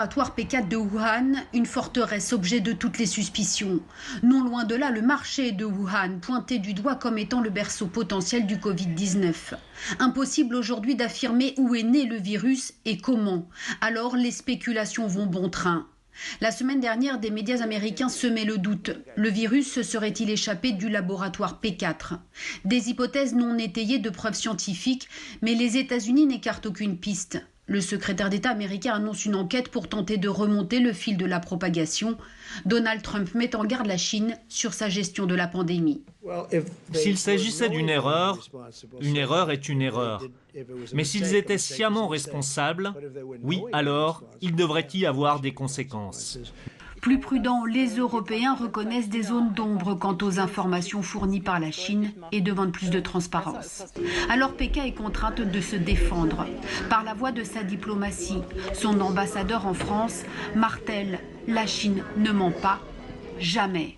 Laboratoire P4 de Wuhan, une forteresse objet de toutes les suspicions. Non loin de là, le marché de Wuhan, pointé du doigt comme étant le berceau potentiel du Covid-19. Impossible aujourd'hui d'affirmer où est né le virus et comment. Alors les spéculations vont bon train. La semaine dernière, des médias américains semaient le doute. Le virus se serait-il échappé du laboratoire P4 ? Des hypothèses non étayées de preuves scientifiques, mais les États-Unis n'écartent aucune piste. Le secrétaire d'État américain annonce une enquête pour tenter de remonter le fil de la propagation. Donald Trump met en garde la Chine sur sa gestion de la pandémie. S'il s'agissait d'une erreur est une erreur. Mais s'ils étaient sciemment responsables, oui, alors il devrait y avoir des conséquences. Plus prudents, les Européens reconnaissent des zones d'ombre quant aux informations fournies par la Chine et demandent plus de transparence. Alors Pékin est contrainte de se défendre. Par la voie de sa diplomatie, son ambassadeur en France martèle « La Chine ne ment pas, jamais ».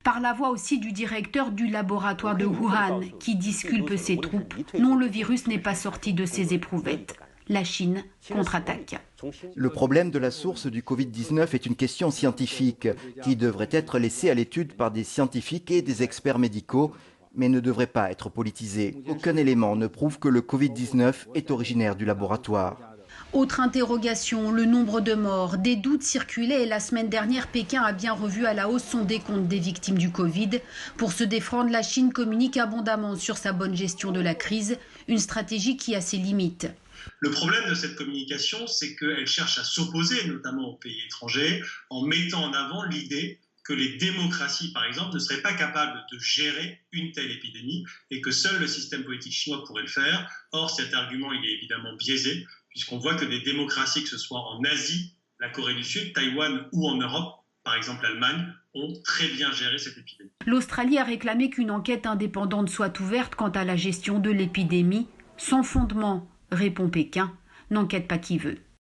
Par la voix aussi du directeur du laboratoire de Wuhan qui disculpe ses troupes. Non, le virus n'est pas sorti de ses éprouvettes. La Chine contre-attaque. Le problème de la source du Covid-19 est une question scientifique qui devrait être laissée à l'étude par des scientifiques et des experts médicaux, mais ne devrait pas être politisée. Aucun élément ne prouve que le Covid-19 est originaire du laboratoire. Autre interrogation, le nombre de morts. Des doutes circulaient et la semaine dernière, Pékin a bien revu à la hausse son décompte des victimes du Covid. Pour se défendre, la Chine communique abondamment sur sa bonne gestion de la crise, une stratégie qui a ses limites. Le problème de cette communication, c'est qu'elle cherche à s'opposer, notamment aux pays étrangers, en mettant en avant l'idée que les démocraties, par exemple, ne seraient pas capables de gérer une telle épidémie et que seul le système politique chinois pourrait le faire. Or, cet argument, il est évidemment biaisé, puisqu'on voit que des démocraties, que ce soit en Asie, la Corée du Sud, Taïwan ou en Europe, par exemple l'Allemagne, ont très bien géré cette épidémie. L'Australie a réclamé qu'une enquête indépendante soit ouverte quant à la gestion de l'épidémie. Sans fondement, répond Pékin, n'enquête pas qui veut.